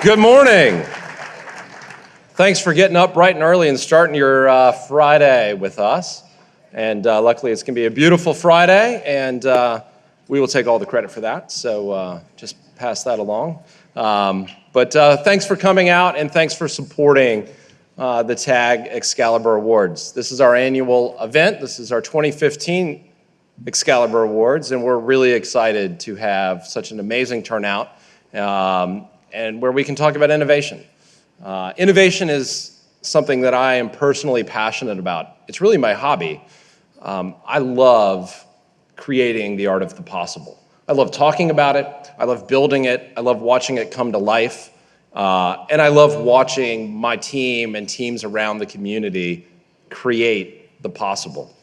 Good morning. Thanks for getting up bright and early and starting your Friday with us. And luckily it's going to be a beautiful Friday, and we will take all the credit for that. So just pass that along. But thanks for coming out, and thanks for supporting the TAG Excalibur Awards. This is our annual event. This is our 2015 Excalibur Awards, and we're really excited to have such an amazing turnout and where we can talk about innovation. Innovation is something that I am personally passionate about. It's really my hobby. I love creating the art of the possible. I love talking about it. I love building it. I love watching it come to life. And I love watching my team and teams around the community create the possible.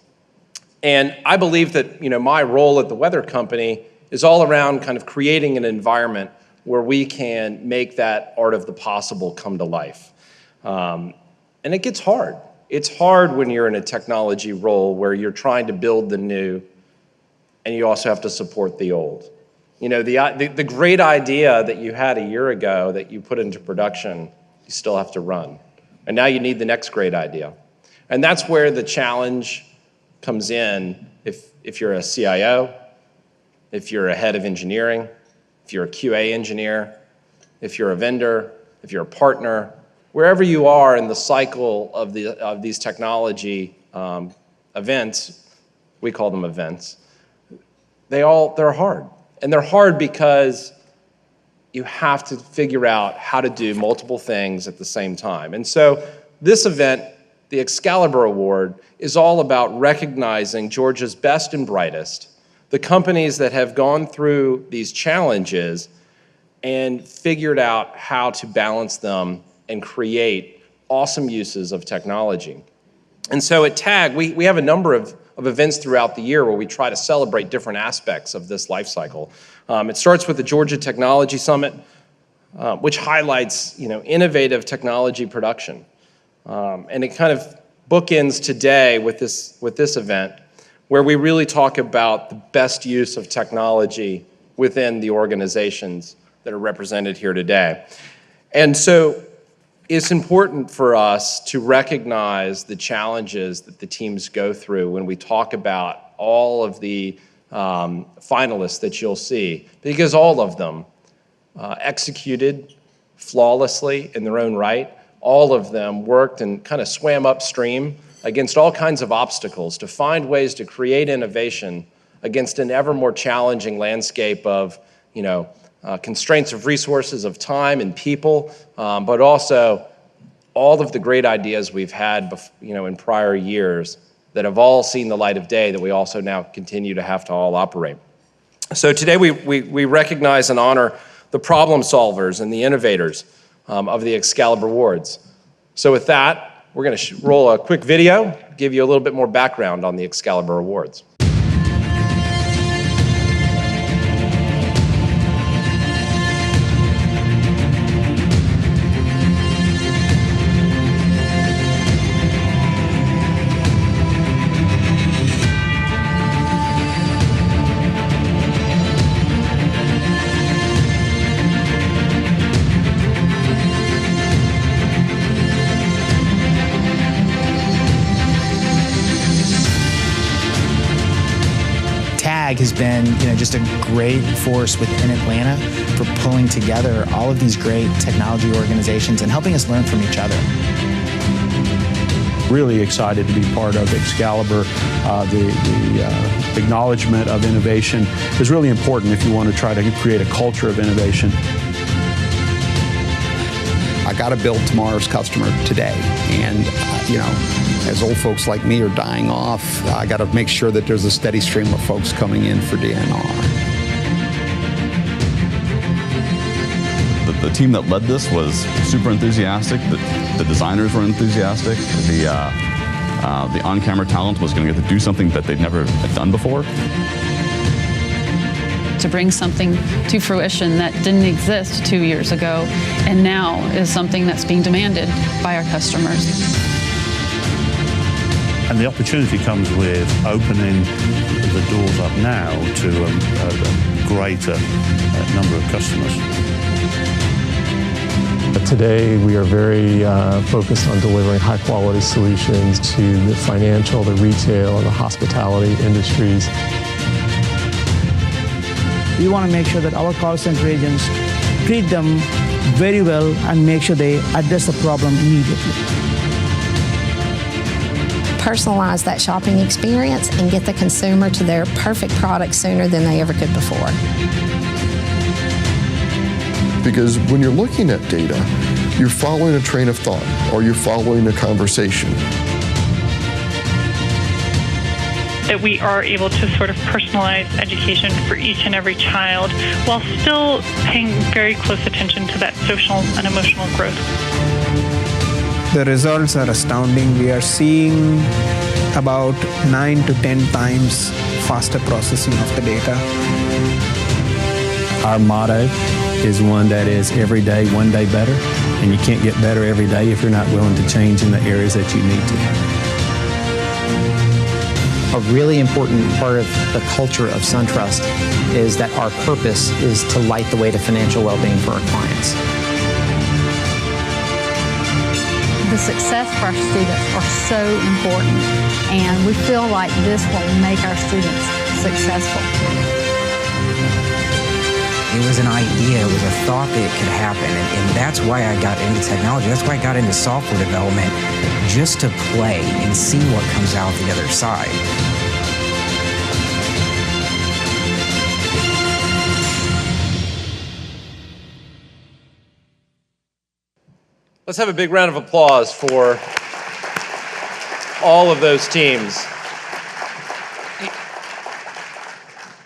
And I believe that, my role at the Weather Company is all around kind of creating an environment where we can make that art of the possible come to life. And it gets hard. It's hard when you're in a technology role where you're trying to build the new and you also have to support the old. The great idea that you had a year ago that you put into production, you still have to run. And now you need the next great idea. And that's where the challenge comes in if you're a CIO, if you're a head of engineering, if you're a QA engineer, if you're a vendor, if you're a partner, wherever you are in the cycle of these technology events, we call them events, they're hard. And they're hard because you have to figure out how to do multiple things at the same time. And so this event, the Excalibur Award, is all about recognizing Georgia's best and brightest, the companies that have gone through these challenges and figured out how to balance them and create awesome uses of technology. And so at TAG, we have a number of events throughout the year where we try to celebrate different aspects of this life cycle. It starts with the Georgia Technology Summit, which highlights innovative technology production. And it kind of bookends today with this event where we really talk about the best use of technology within the organizations that are represented here today. And so it's important for us to recognize the challenges that the teams go through when we talk about all of the finalists that you'll see, because all of them executed flawlessly in their own right. All of them worked and kind of swam upstream against all kinds of obstacles to find ways to create innovation against an ever more challenging landscape of, constraints of resources, of time and people, but also all of the great ideas we've had, in prior years that have all seen the light of day that we also now continue to have to all operate. So today we recognize and honor the problem solvers and the innovators of the Excalibur Awards. So with that, we're going to roll a quick video, give you a little bit more background on the Excalibur Awards. TAG has been, just a great force within Atlanta for pulling together all of these great technology organizations and helping us learn from each other. Really excited to be part of Excalibur. The acknowledgement of innovation is really important if you want to try to create a culture of innovation. I got to build tomorrow's customer today, and as old folks like me are dying off, I got to make sure that there's a steady stream of folks coming in for DNR. The team that led this was super enthusiastic. The designers were enthusiastic. The on-camera talent was going to get to do something that they'd never done before. To bring something to fruition that didn't exist 2 years ago and now is something that's being demanded by our customers. And the opportunity comes with opening the doors up now to a greater number of customers. Today, we are very focused on delivering high-quality solutions to the financial, the retail, and the hospitality industries. We want to make sure that our call center agents treat them very well and make sure they address the problem immediately. Personalize that shopping experience and get the consumer to their perfect product sooner than they ever could before. Because when you're looking at data, you're following a train of thought or you're following a conversation. That we are able to sort of personalize education for each and every child while still paying very close attention to that social and emotional growth. The results are astounding. We are seeing about 9 to 10 times faster processing of the data. Our motto is one that is every day, one day better, and you can't get better every day if you're not willing to change in the areas that you need to. A really important part of the culture of SunTrust is that our purpose is to light the way to financial well-being for our clients. The success for our students are so important, and we feel like this will make our students successful. It was an idea, it was a thought that it could happen, and that's why I got into technology. That's why I got into software development, just to play and see what comes out the other side. Let's have a big round of applause for all of those teams.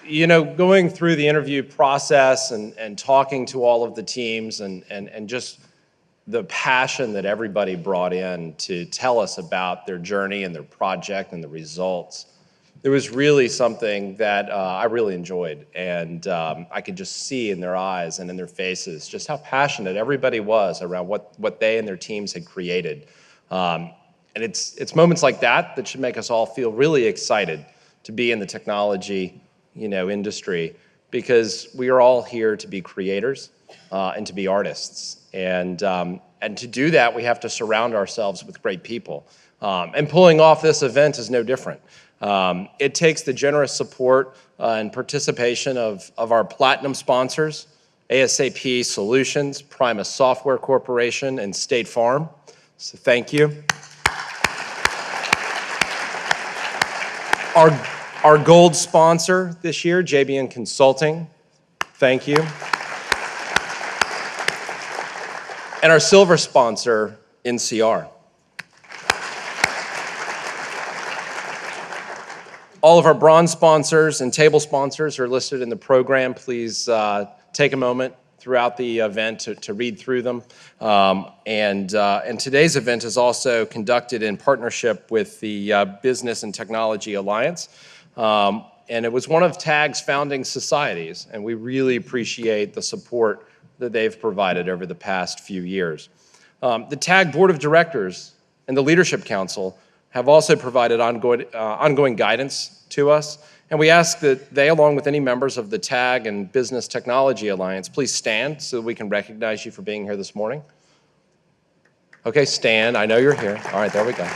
You know, going through the interview process and talking to all of the teams and just the passion that everybody brought in to tell us about their journey and their project and the results, it was really something that I really enjoyed. And I could just see in their eyes and in their faces just how passionate everybody was around what they and their teams had created. And it's moments like that that should make us all feel really excited to be in the technology industry, because we are all here to be creators and to be artists. And to do that, we have to surround ourselves with great people. And pulling off this event is no different. It takes the generous support and participation of our platinum sponsors, ASAP Solutions, Primus Software Corporation, and State Farm. So thank you. Our gold sponsor this year, JBN Consulting, thank you. And our silver sponsor, NCR. All of our bronze sponsors and table sponsors are listed in the program. Please take a moment throughout the event to read through them. And today's event is also conducted in partnership with the Business and Technology Alliance. And it was one of TAG's founding societies, and we really appreciate the support that they've provided over the past few years. The TAG Board of Directors and the Leadership Council have also provided ongoing guidance to us, and we ask that they, along with any members of the TAG and Business Technology Alliance, please stand so that we can recognize you for being here this morning. Okay, stand. I know you're here. All right, there we go.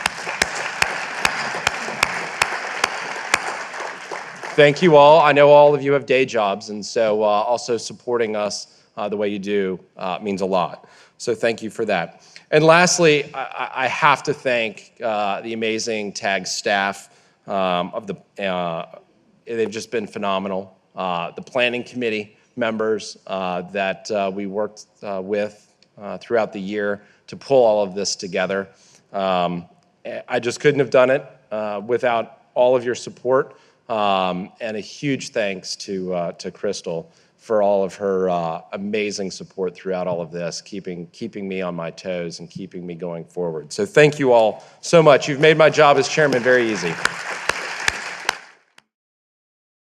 Thank you all. I know all of you have day jobs, and so also supporting us the way you do means a lot. So thank you for that. And lastly, I have to thank the amazing TAG staff they've just been phenomenal. The planning committee members that we worked with throughout the year to pull all of this together. I just couldn't have done it without all of your support. And a huge thanks to Crystal for all of her amazing support throughout all of this, keeping me on my toes and keeping me going forward. So thank you all so much. You've made my job as chairman very easy.